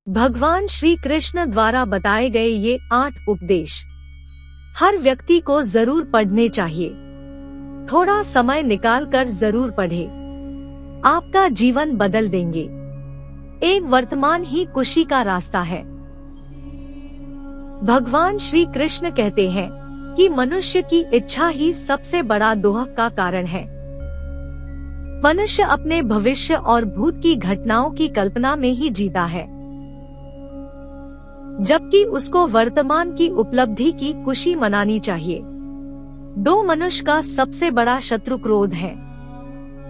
भगवान श्री कृष्ण द्वारा बताए गए ये 8 उपदेश हर व्यक्ति को जरूर पढ़ने चाहिए। थोड़ा समय निकालकर जरूर पढ़े, आपका जीवन बदल देंगे। एक वर्तमान ही खुशी का रास्ता है। भगवान श्री कृष्ण कहते हैं कि मनुष्य की इच्छा ही सबसे बड़ा दोह का कारण है। मनुष्य अपने भविष्य और भूत की घटनाओं की कल्पना में ही जीता है, जबकि उसको वर्तमान की उपलब्धि की खुशी मनानी चाहिए। 2 मनुष्य का सबसे बड़ा शत्रु क्रोध है।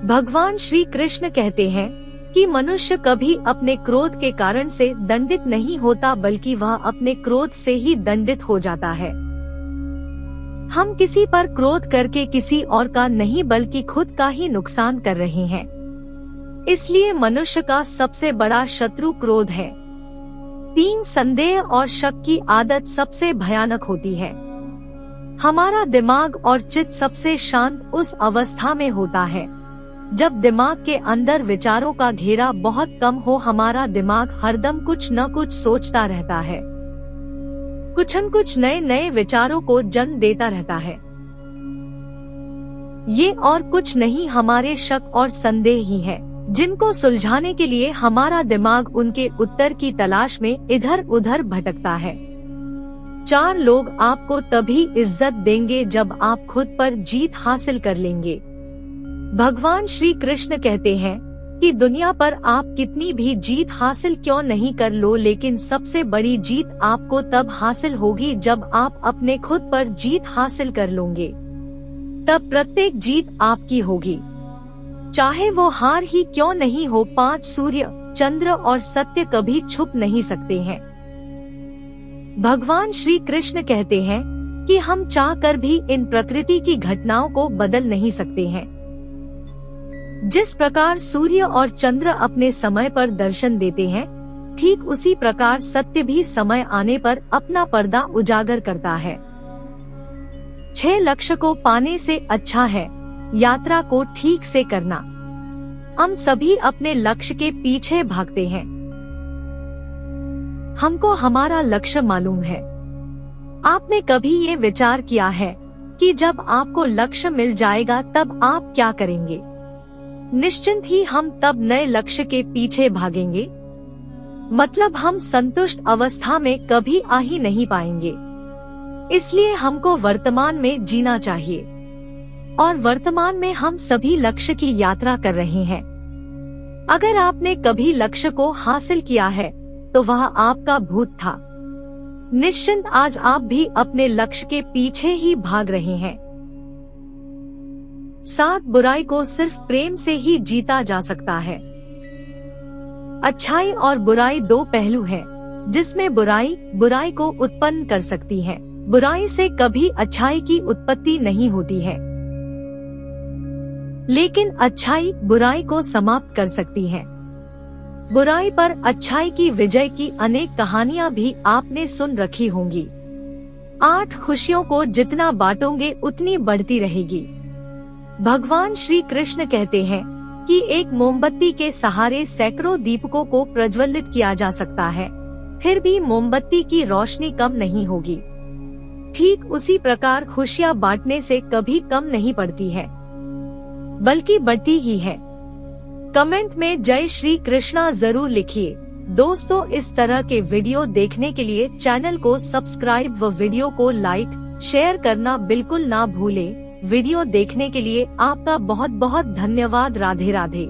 भगवान श्री कृष्ण कहते हैं कि मनुष्य कभी अपने क्रोध के कारण से दंडित नहीं होता, बल्कि वह अपने क्रोध से ही दंडित हो जाता है। हम किसी पर क्रोध करके किसी और का नहीं बल्कि खुद का ही नुकसान कर रहे हैं। इसलिए मनुष्य का सबसे बड़ा शत्रु क्रोध है। 3 संदेह और शक की आदत सबसे भयानक होती है। हमारा दिमाग और चित्त सबसे शांत उस अवस्था में होता है जब दिमाग के अंदर विचारों का घेरा बहुत कम हो। हमारा दिमाग हरदम कुछ न कुछ सोचता रहता है, कुछ न कुछ नए नए विचारों को जन्म देता रहता है। ये और कुछ नहीं, हमारे शक और संदेह ही है, जिनको सुलझाने के लिए हमारा दिमाग उनके उत्तर की तलाश में इधर उधर भटकता है। 4 लोग आपको तभी इज्जत देंगे जब आप खुद पर जीत हासिल कर लेंगे। भगवान श्री कृष्ण कहते हैं कि दुनिया पर आप कितनी भी जीत हासिल क्यों नहीं कर लो, लेकिन सबसे बड़ी जीत आपको तब हासिल होगी जब आप अपने खुद पर जीत हासिल कर लोगे। तब प्रत्येक जीत आपकी होगी, चाहे वो हार ही क्यों नहीं हो। 5 सूर्य, चंद्र और सत्य कभी छुप नहीं सकते हैं। भगवान श्री कृष्ण कहते हैं कि हम चाहकर भी इन प्रकृति की घटनाओं को बदल नहीं सकते हैं। जिस प्रकार सूर्य और चंद्र अपने समय पर दर्शन देते हैं, ठीक उसी प्रकार सत्य भी समय आने पर अपना पर्दा उजागर करता है। 6 लक्ष्य को पाने से अच्छा है यात्रा को ठीक से करना। हम सभी अपने लक्ष्य के पीछे भागते हैं। हमको हमारा लक्ष्य मालूम है। आपने कभी ये विचार किया है कि जब आपको लक्ष्य मिल जाएगा तब आप क्या करेंगे? निश्चिंत ही हम तब नए लक्ष्य के पीछे भागेंगे। मतलब हम संतुष्ट अवस्था में कभी आ ही नहीं पाएंगे। इसलिए हमको वर्तमान में जीना चाहिए, और वर्तमान में हम सभी लक्ष्य की यात्रा कर रहे हैं। अगर आपने कभी लक्ष्य को हासिल किया है तो वह आपका भूत था। निश्चिंत आज आप भी अपने लक्ष्य के पीछे ही भाग रहे हैं। 7 बुराई को सिर्फ प्रेम से ही जीता जा सकता है। अच्छाई और बुराई 2 पहलू हैं, जिसमें बुराई को उत्पन्न कर सकती है। बुराई से कभी अच्छाई की उत्पत्ति नहीं होती है, लेकिन अच्छाई बुराई को समाप्त कर सकती है। बुराई पर अच्छाई की विजय की अनेक कहानियां भी आपने सुन रखी होंगी। 8 खुशियों को जितना बांटोगे उतनी बढ़ती रहेगी। भगवान श्री कृष्ण कहते हैं कि एक मोमबत्ती के सहारे सैकड़ों दीपकों को प्रज्वलित किया जा सकता है, फिर भी मोमबत्ती की रोशनी कम नहीं होगी। ठीक उसी प्रकार खुशियां बांटने से कभी कम नहीं पड़ती है, बल्कि बढ़ती ही है। कमेंट में जय श्री कृष्णा जरूर लिखिए। दोस्तों, इस तरह के वीडियो देखने के लिए चैनल को सब्सक्राइब व वीडियो को लाइक शेयर करना बिल्कुल ना भूलें। वीडियो देखने के लिए आपका बहुत बहुत धन्यवाद। राधे राधे।